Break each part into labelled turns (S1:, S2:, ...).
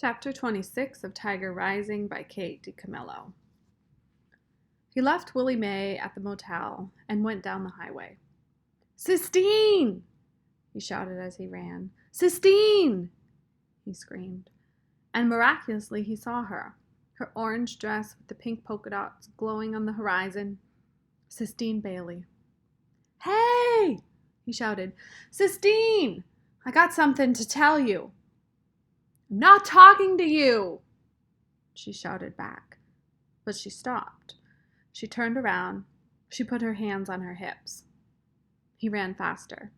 S1: Chapter 26 of Tiger Rising by Kate DiCamillo. He left Willie Mae at the motel and went down the highway. "Sistine!" he shouted as he ran. "Sistine!" he screamed. And miraculously he saw her, her orange dress with the pink polka dots glowing on the horizon. Sistine Bailey. "Hey!" he shouted. "Sistine! I got something to tell you." "I'm not talking to you," she shouted back. But she stopped. She turned around. She put her hands on her hips. He ran faster.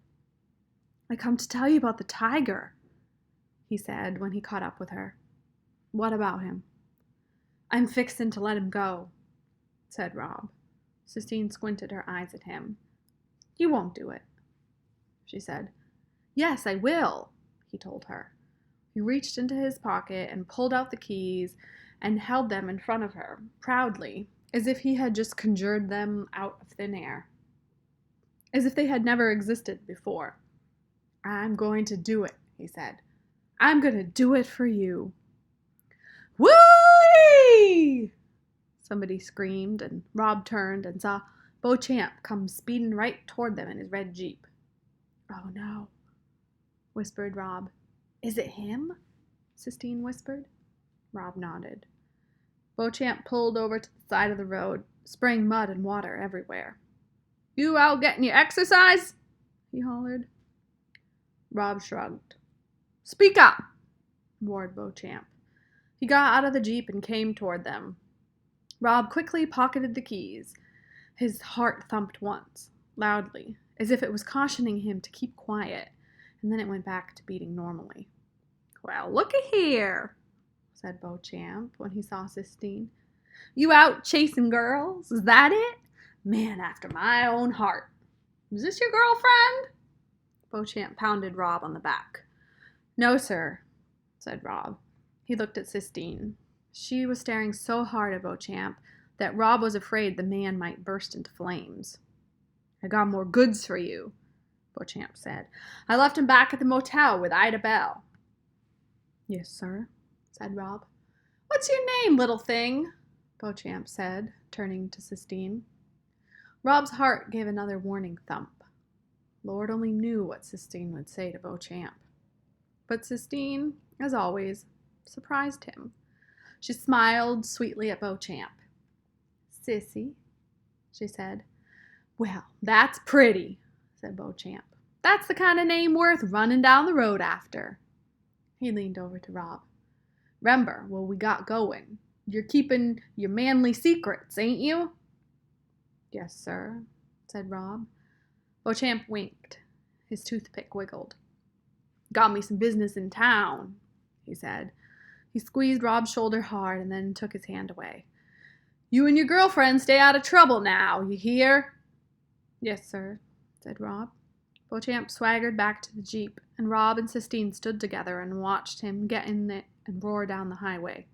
S1: "I come to tell you about the tiger," he said when he caught up with her. "What about him?" "I'm fixin' to let him go," said Rob. Sistine squinted her eyes at him. "You won't do it," she said. "Yes, I will," he told her. He reached into his pocket and pulled out the keys and held them in front of her, proudly, as if he had just conjured them out of thin air. As if they had never existed before. "I'm going to do it," he said. "I'm going to do it for you." "Whoo-ee!" somebody screamed, and Rob turned and saw Beauchamp come speeding right toward them in his red Jeep. "Oh, no," whispered Rob. "Is it him?" Sistine whispered. Rob nodded. Beauchamp pulled over to the side of the road, spraying mud and water everywhere. "You out getting your exercise?" he hollered. Rob shrugged. "Speak up," roared Beauchamp. He got out of the Jeep and came toward them. Rob quickly pocketed the keys. His heart thumped once, loudly, as if it was cautioning him to keep quiet, and then it went back to beating normally. "Well, looky here," said Beauchamp when he saw Sistine. "You out chasing girls? Is that it? Man after my own heart. Is this your girlfriend?" Beauchamp pounded Rob on the back. "No, sir," said Rob. He looked at Sistine. She was staring so hard at Beauchamp that Rob was afraid the man might burst into flames. "I got more goods for you," Beauchamp said. "I left him back at the motel with Ida Bell." "Yes, sir," said Rob. "What's your name, little thing?" Beauchamp said, turning to Sistine. Rob's heart gave another warning thump. Lord only knew what Sistine would say to Beauchamp. But Sistine, as always, surprised him. She smiled sweetly at Beauchamp. "Sissy," she said. "Well, that's pretty," said Beauchamp. "That's the kind of name worth running down the road after." He leaned over to Rob. "'Member what we got going. You're keeping your manly secrets, ain't you?" "Yes, sir," said Rob. Beauchamp winked. His toothpick wiggled. "Got me some business in town," he said. He squeezed Rob's shoulder hard and then took his hand away. "You and your girlfriend stay out of trouble now, you hear?" "Yes, sir," said Rob. Beauchamp swaggered back to the Jeep, and Rob and Sistine stood together and watched him get in it and roar down the highway.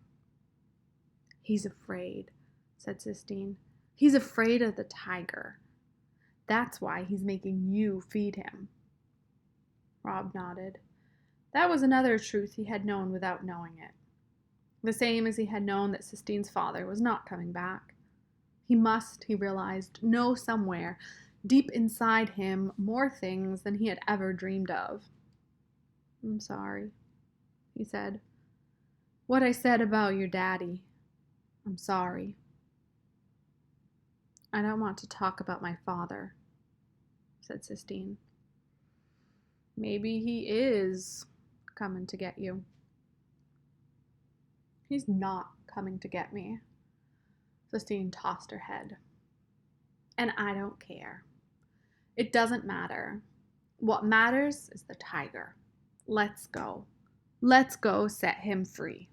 S1: "He's afraid," said Sistine. "He's afraid of the tiger. That's why he's making you feed him." Rob nodded. That was another truth he had known without knowing it. The same as he had known that Sistine's father was not coming back. He must, he realized, know somewhere, deep inside him, more things than he had ever dreamed of. "I'm sorry," he said. "What I said about your daddy. I'm sorry." "I don't want to talk about my father," said Sistine. "Maybe he is coming to get you." "He's not coming to get me." Sistine tossed her head. "And I don't care. It doesn't matter. What matters is the tiger. Let's go. Let's go set him free."